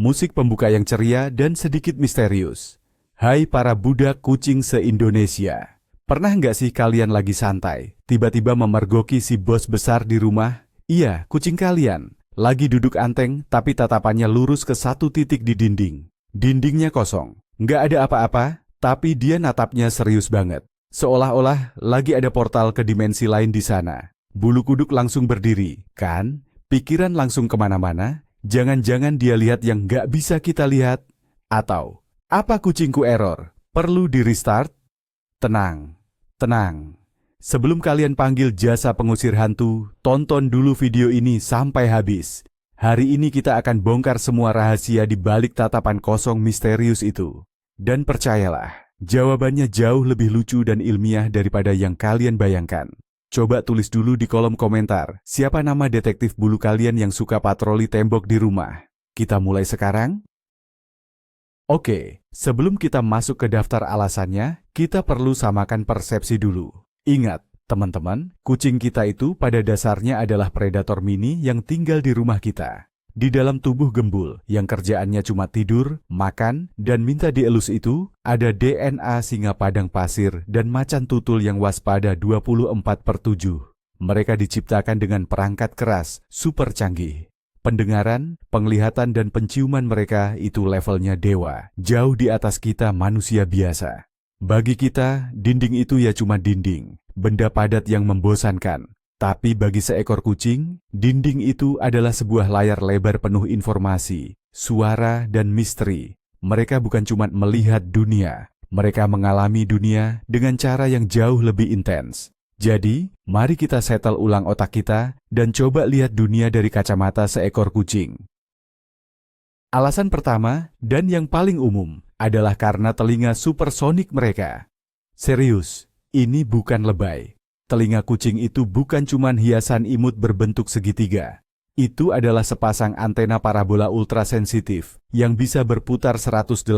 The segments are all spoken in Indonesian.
musik pembuka yang ceria dan sedikit misterius. Hai para budak kucing se-Indonesia. Pernah nggak sih kalian lagi santai, tiba-tiba memergoki si bos besar di rumah? Iya, kucing kalian. Lagi duduk anteng, tapi tatapannya lurus ke satu titik di dinding. Dindingnya kosong. Nggak ada apa-apa, tapi dia natapnya serius banget. Seolah-olah lagi ada portal ke dimensi lain di sana. Bulu kuduk langsung berdiri, kan? Pikiran langsung kemana-mana. Jangan-jangan dia lihat yang nggak bisa kita lihat. Atau, apa kucingku error? Perlu di-restart? Tenang, tenang. Sebelum kalian panggil jasa pengusir hantu, tonton dulu video ini sampai habis. Hari ini kita akan bongkar semua rahasia di balik tatapan kosong misterius itu. Dan percayalah, jawabannya jauh lebih lucu dan ilmiah daripada yang kalian bayangkan. Coba tulis dulu di kolom komentar, siapa nama detektif bulu kalian yang suka patroli tembok di rumah. Kita mulai sekarang? Oke, sebelum kita masuk ke daftar alasannya, kita perlu samakan persepsi dulu. Ingat, teman-teman, kucing kita itu pada dasarnya adalah predator mini yang tinggal di rumah kita. Di dalam tubuh gembul yang kerjaannya cuma tidur, makan, dan minta dielus itu, ada DNA singa padang pasir dan macan tutul yang waspada 24/7. Mereka diciptakan dengan perangkat keras, super canggih. Pendengaran, penglihatan, dan penciuman mereka itu levelnya dewa, jauh di atas kita manusia biasa. Bagi kita, dinding itu ya cuma dinding, benda padat yang membosankan. Tapi bagi seekor kucing, dinding itu adalah sebuah layar lebar penuh informasi, suara, dan misteri. Mereka bukan cuma melihat dunia, mereka mengalami dunia dengan cara yang jauh lebih intens. Jadi, mari kita settle ulang otak kita dan coba lihat dunia dari kacamata seekor kucing. Alasan pertama, dan yang paling umum, adalah karena telinga supersonik mereka. Serius, ini bukan lebay. Telinga kucing itu bukan cuma hiasan imut berbentuk segitiga. Itu adalah sepasang antena parabola ultrasensitif yang bisa berputar 180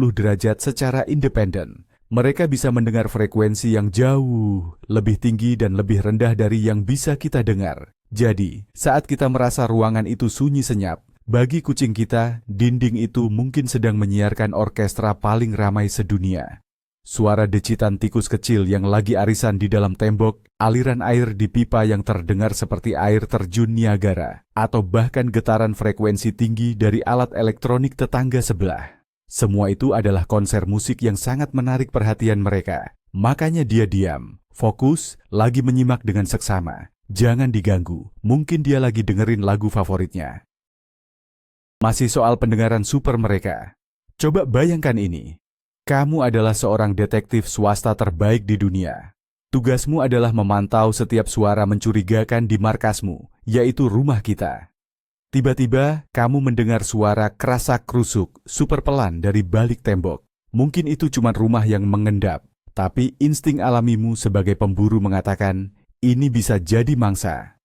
derajat secara independen. Mereka bisa mendengar frekuensi yang jauh lebih tinggi dan lebih rendah dari yang bisa kita dengar. Jadi, saat kita merasa ruangan itu sunyi senyap, bagi kucing kita, dinding itu mungkin sedang menyiarkan orkestra paling ramai sedunia. Suara decitan tikus kecil yang lagi arisan di dalam tembok, aliran air di pipa yang terdengar seperti air terjun Niagara, atau bahkan getaran frekuensi tinggi dari alat elektronik tetangga sebelah. Semua itu adalah konser musik yang sangat menarik perhatian mereka. Makanya dia diam, fokus, lagi menyimak dengan seksama. Jangan diganggu, mungkin dia lagi dengerin lagu favoritnya. Masih soal pendengaran super mereka. Coba bayangkan ini. Kamu adalah seorang detektif swasta terbaik di dunia. Tugasmu adalah memantau setiap suara mencurigakan di markasmu, yaitu rumah kita. Tiba-tiba, kamu mendengar suara kerasak-kerusuk super pelan dari balik tembok. Mungkin itu cuma rumah yang mengendap, tapi insting alamimu sebagai pemburu mengatakan, ini bisa jadi mangsa.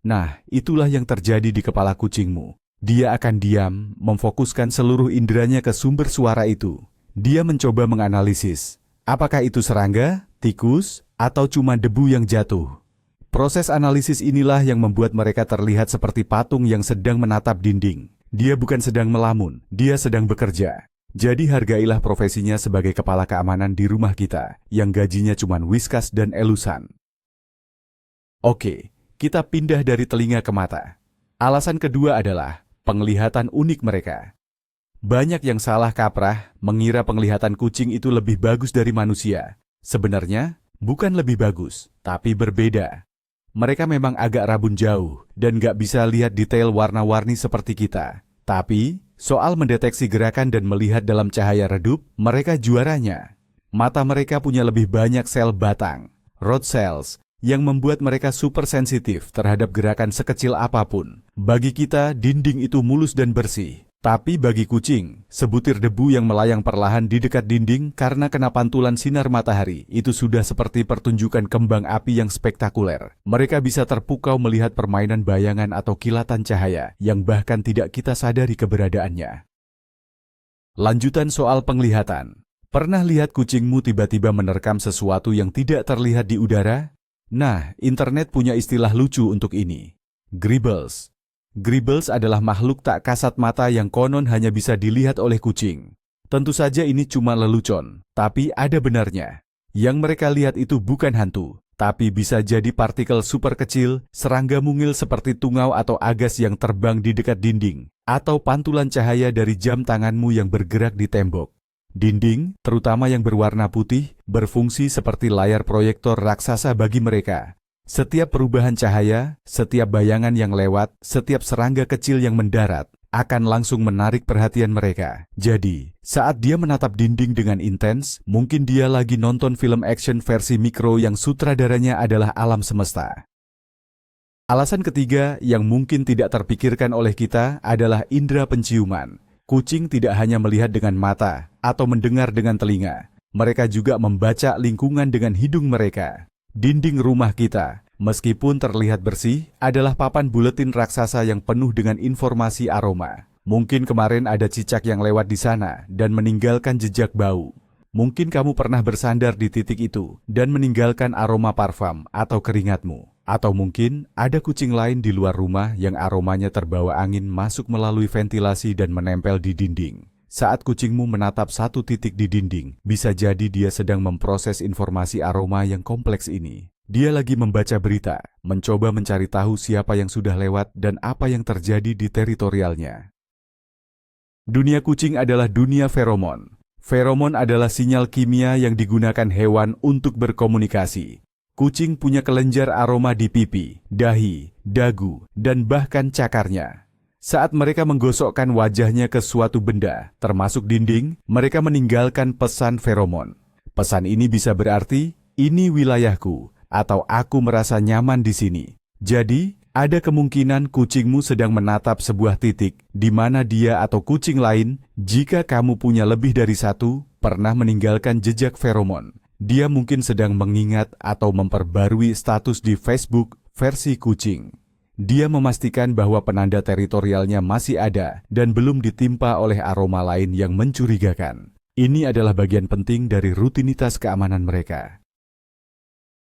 Nah, itulah yang terjadi di kepala kucingmu. Dia akan diam, memfokuskan seluruh inderanya ke sumber suara itu. Dia mencoba menganalisis, apakah itu serangga, tikus, atau cuma debu yang jatuh. Proses analisis inilah yang membuat mereka terlihat seperti patung yang sedang menatap dinding. Dia bukan sedang melamun, dia sedang bekerja. Jadi hargailah profesinya sebagai kepala keamanan di rumah kita, yang gajinya cuma whiskas dan elusan. Oke, kita pindah dari telinga ke mata. Alasan kedua adalah penglihatan unik mereka. Banyak yang salah kaprah mengira penglihatan kucing itu lebih bagus dari manusia. Sebenarnya, bukan lebih bagus, tapi berbeda. Mereka memang agak rabun jauh dan nggak bisa lihat detail warna-warni seperti kita. Tapi, soal mendeteksi gerakan dan melihat dalam cahaya redup, mereka juaranya. Mata mereka punya lebih banyak sel batang, rod cells, yang membuat mereka super sensitif terhadap gerakan sekecil apapun. Bagi kita, dinding itu mulus dan bersih. Tapi bagi kucing, sebutir debu yang melayang perlahan di dekat dinding karena kena pantulan sinar matahari itu sudah seperti pertunjukan kembang api yang spektakuler. Mereka bisa terpukau melihat permainan bayangan atau kilatan cahaya yang bahkan tidak kita sadari keberadaannya. Lanjutan soal penglihatan. Pernah lihat kucingmu tiba-tiba menerkam sesuatu yang tidak terlihat di udara? Nah, internet punya istilah lucu untuk ini. Gribbles. Gribbles adalah makhluk tak kasat mata yang konon hanya bisa dilihat oleh kucing. Tentu saja ini cuma lelucon, tapi ada benarnya. Yang mereka lihat itu bukan hantu, tapi bisa jadi partikel super kecil, serangga mungil seperti tungau atau agas yang terbang di dekat dinding, atau pantulan cahaya dari jam tanganmu yang bergerak di tembok. Dinding, terutama yang berwarna putih, berfungsi seperti layar proyektor raksasa bagi mereka. Setiap perubahan cahaya, setiap bayangan yang lewat, setiap serangga kecil yang mendarat, akan langsung menarik perhatian mereka. Jadi, saat dia menatap dinding dengan intens, mungkin dia lagi nonton film action versi mikro yang sutradaranya adalah alam semesta. Alasan ketiga yang mungkin tidak terpikirkan oleh kita adalah indera penciuman. Kucing tidak hanya melihat dengan mata atau mendengar dengan telinga. Mereka juga membaca lingkungan dengan hidung mereka. Dinding rumah kita, meskipun terlihat bersih, adalah papan buletin raksasa yang penuh dengan informasi aroma. Mungkin kemarin ada cicak yang lewat di sana dan meninggalkan jejak bau. Mungkin kamu pernah bersandar di titik itu dan meninggalkan aroma parfum atau keringatmu. Atau mungkin ada kucing lain di luar rumah yang aromanya terbawa angin masuk melalui ventilasi dan menempel di dinding. Saat kucingmu menatap satu titik di dinding, bisa jadi dia sedang memproses informasi aroma yang kompleks ini. Dia lagi membaca berita, mencoba mencari tahu siapa yang sudah lewat dan apa yang terjadi di teritorialnya. Dunia kucing adalah dunia feromon. Feromon adalah sinyal kimia yang digunakan hewan untuk berkomunikasi. Kucing punya kelenjar aroma di pipi, dahi, dagu, dan bahkan cakarnya. Saat mereka menggosokkan wajahnya ke suatu benda, termasuk dinding, mereka meninggalkan pesan feromon. Pesan ini bisa berarti, ini wilayahku, atau aku merasa nyaman di sini. Jadi, ada kemungkinan kucingmu sedang menatap sebuah titik, di mana dia atau kucing lain, jika kamu punya lebih dari satu, pernah meninggalkan jejak feromon. Dia mungkin sedang mengingat atau memperbarui status di Facebook versi kucing. Dia memastikan bahwa penanda teritorialnya masih ada dan belum ditimpa oleh aroma lain yang mencurigakan. Ini adalah bagian penting dari rutinitas keamanan mereka.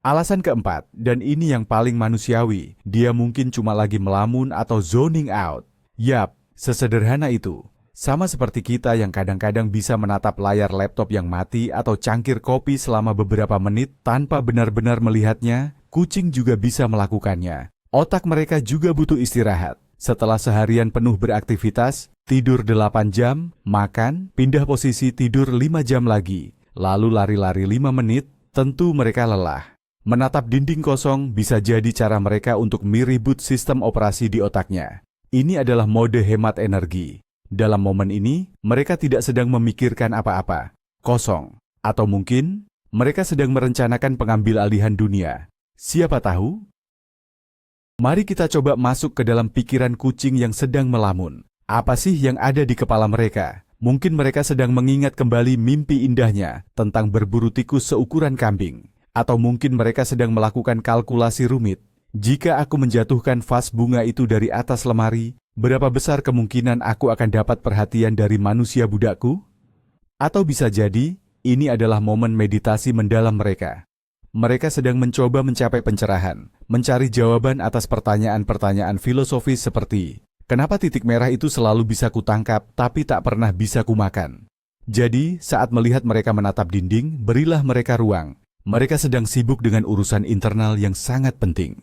Alasan keempat, dan ini yang paling manusiawi, dia mungkin cuma lagi melamun atau zoning out. Yap, sesederhana itu. Sama seperti kita yang kadang-kadang bisa menatap layar laptop yang mati atau cangkir kopi selama beberapa menit tanpa benar-benar melihatnya, kucing juga bisa melakukannya. Otak mereka juga butuh istirahat. Setelah seharian penuh beraktivitas, tidur 8 jam, makan, pindah posisi tidur 5 jam lagi, lalu lari-lari 5 menit, tentu mereka lelah. Menatap dinding kosong bisa jadi cara mereka untuk mereboot sistem operasi di otaknya. Ini adalah mode hemat energi. Dalam momen ini, mereka tidak sedang memikirkan apa-apa, kosong. Atau mungkin, mereka sedang merencanakan pengambil alihan dunia. Siapa tahu? Mari kita coba masuk ke dalam pikiran kucing yang sedang melamun. Apa sih yang ada di kepala mereka? Mungkin mereka sedang mengingat kembali mimpi indahnya tentang berburu tikus seukuran kambing. Atau mungkin mereka sedang melakukan kalkulasi rumit. Jika aku menjatuhkan vas bunga itu dari atas lemari, berapa besar kemungkinan aku akan dapat perhatian dari manusia budakku? Atau bisa jadi, ini adalah momen meditasi mendalam mereka. Mereka sedang mencoba mencapai pencerahan, mencari jawaban atas pertanyaan-pertanyaan filosofis seperti, kenapa titik merah itu selalu bisa kutangkap tapi tak pernah bisa kumakan? Jadi, saat melihat mereka menatap dinding, berilah mereka ruang. Mereka sedang sibuk dengan urusan internal yang sangat penting.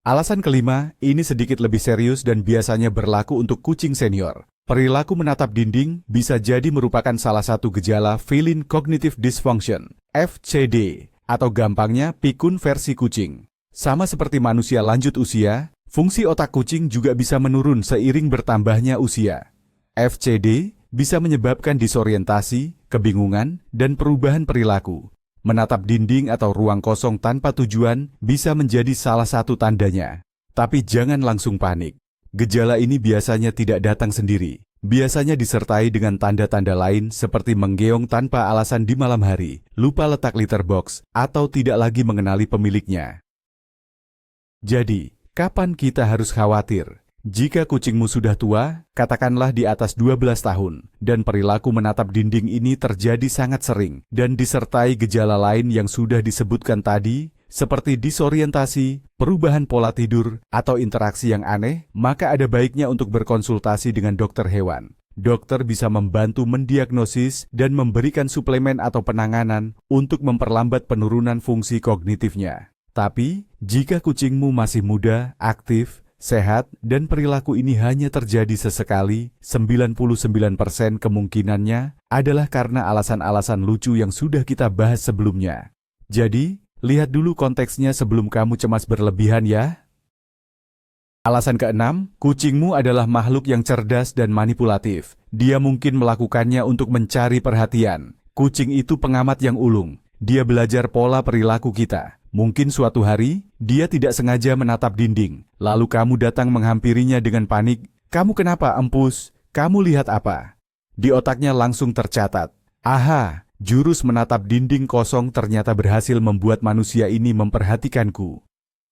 Alasan kelima, ini sedikit lebih serius dan biasanya berlaku untuk kucing senior. Perilaku menatap dinding bisa jadi merupakan salah satu gejala Feline Cognitive Dysfunction, FCD, atau gampangnya pikun versi kucing. Sama seperti manusia lanjut usia, fungsi otak kucing juga bisa menurun seiring bertambahnya usia. FCD bisa menyebabkan disorientasi, kebingungan, dan perubahan perilaku. Menatap dinding atau ruang kosong tanpa tujuan bisa menjadi salah satu tandanya. Tapi jangan langsung panik. Gejala ini biasanya tidak datang sendiri. Biasanya disertai dengan tanda-tanda lain seperti menggeong tanpa alasan di malam hari, lupa letak litter box, atau tidak lagi mengenali pemiliknya. Jadi, kapan kita harus khawatir? Jika kucingmu sudah tua, katakanlah di atas 12 tahun, dan perilaku menatap dinding ini terjadi sangat sering, dan disertai gejala lain yang sudah disebutkan tadi, seperti disorientasi, perubahan pola tidur, atau interaksi yang aneh, maka ada baiknya untuk berkonsultasi dengan dokter hewan. Dokter bisa membantu mendiagnosis dan memberikan suplemen atau penanganan untuk memperlambat penurunan fungsi kognitifnya. Tapi, jika kucingmu masih muda, aktif, sehat, dan perilaku ini hanya terjadi sesekali, 99% kemungkinannya adalah karena alasan-alasan lucu yang sudah kita bahas sebelumnya. Jadi, lihat dulu konteksnya sebelum kamu cemas berlebihan ya. Alasan keenam, kucingmu adalah makhluk yang cerdas dan manipulatif. Dia mungkin melakukannya untuk mencari perhatian. Kucing itu pengamat yang ulung. Dia belajar pola perilaku kita. Mungkin suatu hari, dia tidak sengaja menatap dinding. Lalu kamu datang menghampirinya dengan panik. Kamu kenapa, empus? Kamu lihat apa? Di otaknya langsung tercatat. Aha, jurus menatap dinding kosong ternyata berhasil membuat manusia ini memperhatikanku.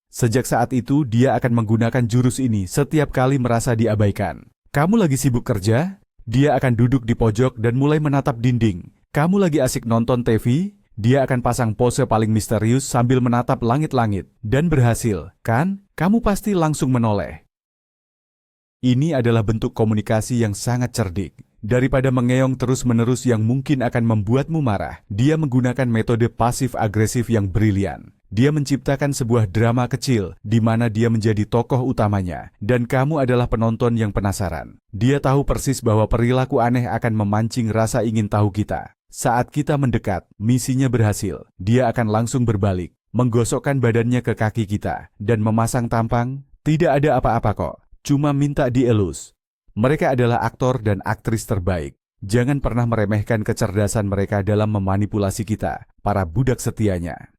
Sejak saat itu, dia akan menggunakan jurus ini setiap kali merasa diabaikan. Kamu lagi sibuk kerja? Dia akan duduk di pojok dan mulai menatap dinding. Kamu lagi asik nonton TV? Dia akan pasang pose paling misterius sambil menatap langit-langit. Dan berhasil, kan? Kamu pasti langsung menoleh. Ini adalah bentuk komunikasi yang sangat cerdik. Daripada mengeong terus-menerus yang mungkin akan membuatmu marah, dia menggunakan metode pasif-agresif yang brilian. Dia menciptakan sebuah drama kecil di mana dia menjadi tokoh utamanya, dan kamu adalah penonton yang penasaran. Dia tahu persis bahwa perilaku aneh akan memancing rasa ingin tahu kita. Saat kita mendekat, misinya berhasil. Dia akan langsung berbalik, menggosokkan badannya ke kaki kita, dan memasang tampang. Tidak ada apa-apa kok, cuma minta dielus. Mereka adalah aktor dan aktris terbaik. Jangan pernah meremehkan kecerdasan mereka dalam memanipulasi kita, para budak setianya.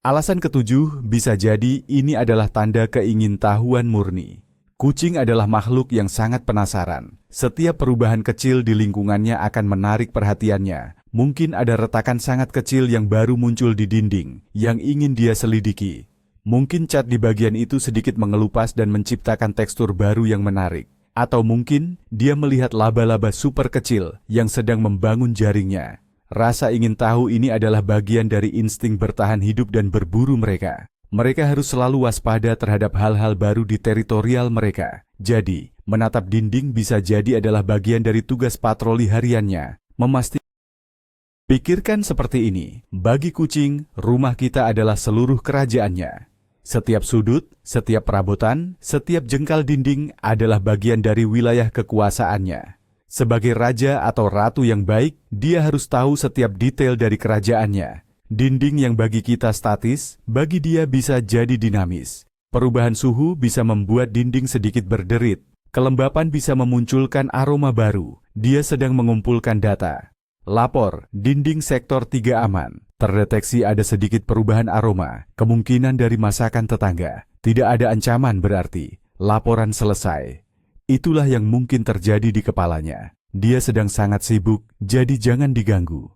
Alasan ketujuh, bisa jadi ini adalah tanda keingintahuan murni. Kucing adalah makhluk yang sangat penasaran. Setiap perubahan kecil di lingkungannya akan menarik perhatiannya. Mungkin ada retakan sangat kecil yang baru muncul di dinding, yang ingin dia selidiki. Mungkin cat di bagian itu sedikit mengelupas dan menciptakan tekstur baru yang menarik. Atau mungkin dia melihat laba-laba super kecil yang sedang membangun jaringnya. Rasa ingin tahu ini adalah bagian dari insting bertahan hidup dan berburu mereka. Mereka harus selalu waspada terhadap hal-hal baru di teritorial mereka. Jadi, menatap dinding bisa jadi adalah bagian dari tugas patroli hariannya. Pikirkan seperti ini, bagi kucing, rumah kita adalah seluruh kerajaannya. Setiap sudut, setiap perabotan, setiap jengkal dinding adalah bagian dari wilayah kekuasaannya. Sebagai raja atau ratu yang baik, dia harus tahu setiap detail dari kerajaannya. Dinding yang bagi kita statis, bagi dia bisa jadi dinamis. Perubahan suhu bisa membuat dinding sedikit berderit. Kelembapan bisa memunculkan aroma baru. Dia sedang mengumpulkan data. Lapor, dinding sektor 3 aman. Terdeteksi ada sedikit perubahan aroma, kemungkinan dari masakan tetangga. Tidak ada ancaman berarti. Laporan selesai. Itulah yang mungkin terjadi di kepalanya. Dia sedang sangat sibuk, jadi jangan diganggu.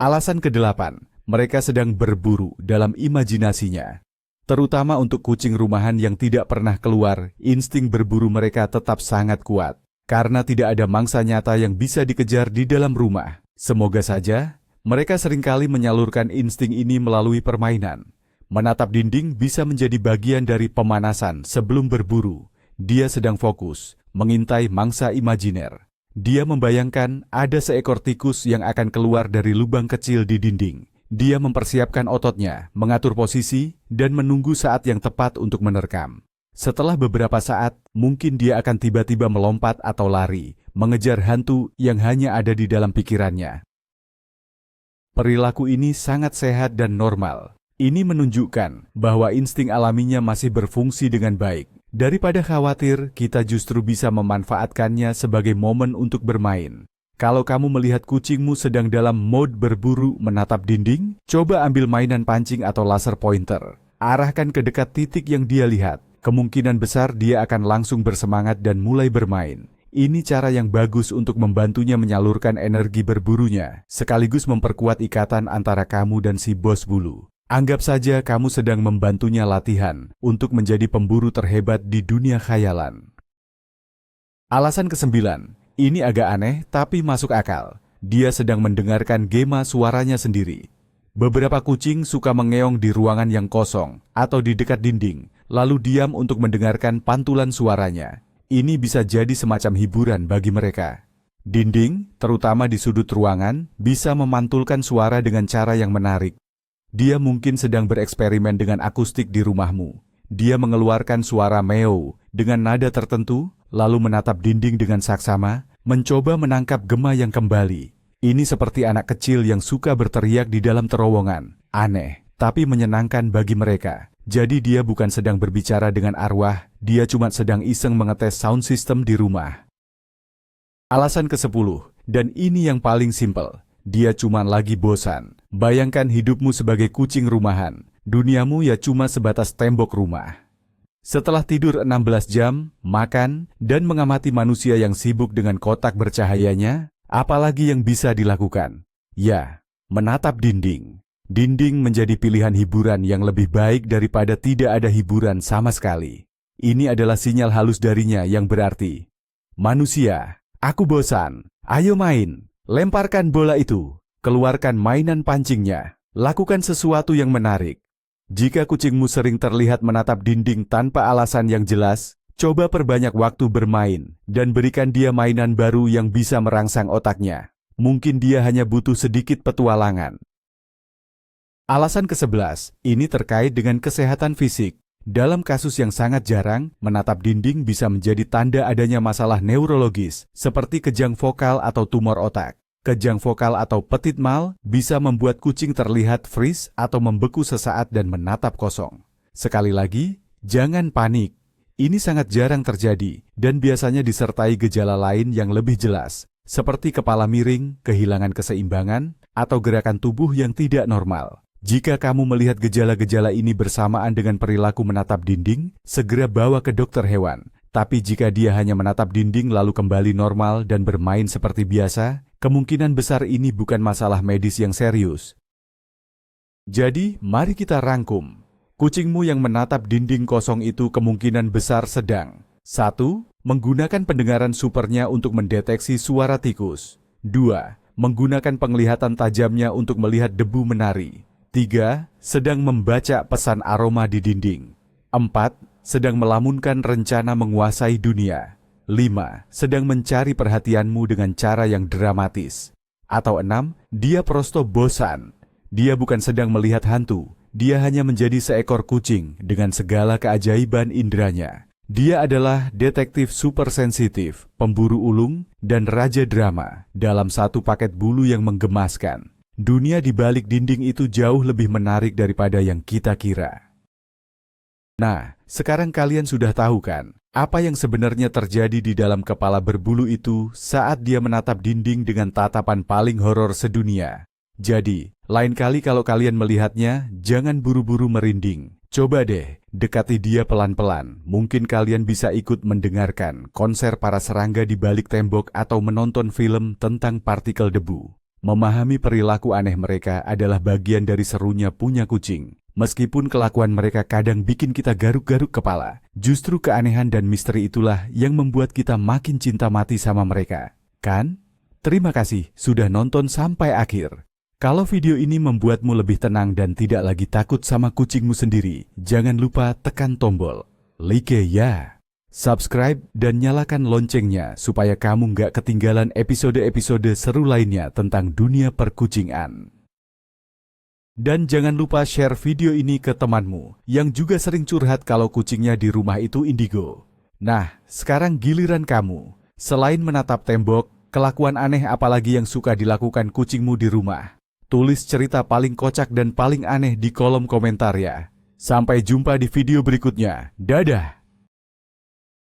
Alasan ke-8, mereka sedang berburu dalam imajinasinya. Terutama untuk kucing rumahan yang tidak pernah keluar, insting berburu mereka tetap sangat kuat. Karena tidak ada mangsa nyata yang bisa dikejar di dalam rumah. Semoga saja, mereka seringkali menyalurkan insting ini melalui permainan. Menatap dinding bisa menjadi bagian dari pemanasan sebelum berburu. Dia sedang fokus, mengintai mangsa imajiner. Dia membayangkan ada seekor tikus yang akan keluar dari lubang kecil di dinding. Dia mempersiapkan ototnya, mengatur posisi, dan menunggu saat yang tepat untuk menerkam. Setelah beberapa saat, mungkin dia akan tiba-tiba melompat atau lari, mengejar hantu yang hanya ada di dalam pikirannya. Perilaku ini sangat sehat dan normal. Ini menunjukkan bahwa insting alaminya masih berfungsi dengan baik. Daripada khawatir, kita justru bisa memanfaatkannya sebagai momen untuk bermain. Kalau kamu melihat kucingmu sedang dalam mode berburu menatap dinding, coba ambil mainan pancing atau laser pointer. Arahkan ke dekat titik yang dia lihat. Kemungkinan besar dia akan langsung bersemangat dan mulai bermain. Ini cara yang bagus untuk membantunya menyalurkan energi berburunya, sekaligus memperkuat ikatan antara kamu dan si bos bulu. Anggap saja kamu sedang membantunya latihan untuk menjadi pemburu terhebat di dunia khayalan. Alasan ke-9, ini agak aneh tapi masuk akal. Dia sedang mendengarkan gema suaranya sendiri. Beberapa kucing suka mengeong di ruangan yang kosong atau di dekat dinding, lalu diam untuk mendengarkan pantulan suaranya. Ini bisa jadi semacam hiburan bagi mereka. Dinding, terutama di sudut ruangan, bisa memantulkan suara dengan cara yang menarik. Dia mungkin sedang bereksperimen dengan akustik di rumahmu. Dia mengeluarkan suara meow dengan nada tertentu, lalu menatap dinding dengan saksama, mencoba menangkap gema yang kembali. Ini seperti anak kecil yang suka berteriak di dalam terowongan. Aneh, tapi menyenangkan bagi mereka. Jadi dia bukan sedang berbicara dengan arwah, dia cuma sedang iseng mengetes sound system di rumah. Alasan ke-10, dan ini yang paling simpel. Dia cuma lagi bosan. Bayangkan hidupmu sebagai kucing rumahan. Duniamu ya cuma sebatas tembok rumah. Setelah tidur 16 jam, makan, dan mengamati manusia yang sibuk dengan kotak bercahayanya, apalagi yang bisa dilakukan? Ya, menatap dinding. Dinding menjadi pilihan hiburan yang lebih baik daripada tidak ada hiburan sama sekali. Ini adalah sinyal halus darinya yang berarti, manusia, aku bosan, ayo main, lemparkan bola itu, keluarkan mainan pancingnya, lakukan sesuatu yang menarik. Jika kucingmu sering terlihat menatap dinding tanpa alasan yang jelas, coba perbanyak waktu bermain dan berikan dia mainan baru yang bisa merangsang otaknya. Mungkin dia hanya butuh sedikit petualangan. Alasan ke-11, ini terkait dengan kesehatan fisik. Dalam kasus yang sangat jarang, menatap dinding bisa menjadi tanda adanya masalah neurologis, seperti kejang vokal atau tumor otak. Kejang vokal atau petit mal bisa membuat kucing terlihat freeze atau membeku sesaat dan menatap kosong. Sekali lagi, jangan panik. Ini sangat jarang terjadi dan biasanya disertai gejala lain yang lebih jelas, seperti kepala miring, kehilangan keseimbangan, atau gerakan tubuh yang tidak normal. Jika kamu melihat gejala-gejala ini bersamaan dengan perilaku menatap dinding, segera bawa ke dokter hewan. Tapi jika dia hanya menatap dinding lalu kembali normal dan bermain seperti biasa, kemungkinan besar ini bukan masalah medis yang serius. Jadi, mari kita rangkum. Kucingmu yang menatap dinding kosong itu kemungkinan besar sedang 1. Menggunakan pendengaran supernya untuk mendeteksi suara tikus. 2. Menggunakan penglihatan tajamnya untuk melihat debu menari. 3. Sedang membaca pesan aroma di dinding. 4. Sedang melamunkan rencana menguasai dunia. 5. Sedang mencari perhatianmu dengan cara yang dramatis. Atau 6. Dia prosto bosan. Dia bukan sedang melihat hantu. Dia hanya menjadi seekor kucing dengan segala keajaiban inderanya. Dia adalah detektif super sensitif, pemburu ulung, dan raja drama dalam satu paket bulu yang menggemaskan. Dunia di balik dinding itu jauh lebih menarik daripada yang kita kira. Nah, sekarang kalian sudah tahu kan, apa yang sebenarnya terjadi di dalam kepala berbulu itu saat dia menatap dinding dengan tatapan paling horor sedunia. Jadi, lain kali kalau kalian melihatnya, jangan buru-buru merinding. Coba deh, dekati dia pelan-pelan. Mungkin kalian bisa ikut mendengarkan konser para serangga di balik tembok atau menonton film tentang partikel debu. Memahami perilaku aneh mereka adalah bagian dari serunya punya kucing. Meskipun kelakuan mereka kadang bikin kita garuk-garuk kepala, justru keanehan dan misteri itulah yang membuat kita makin cinta mati sama mereka. Kan? Terima kasih sudah nonton sampai akhir. Kalau video ini membuatmu lebih tenang dan tidak lagi takut sama kucingmu sendiri, jangan lupa tekan tombol like ya, subscribe dan nyalakan loncengnya supaya kamu nggak ketinggalan episode-episode seru lainnya tentang dunia perkucingan. Dan jangan lupa share video ini ke temanmu yang juga sering curhat kalau kucingnya di rumah itu indigo. Nah, sekarang giliran kamu. Selain menatap tembok, kelakuan aneh apalagi yang suka dilakukan kucingmu di rumah? Tulis cerita paling kocak dan paling aneh di kolom komentar ya. Sampai jumpa di video berikutnya. Dadah!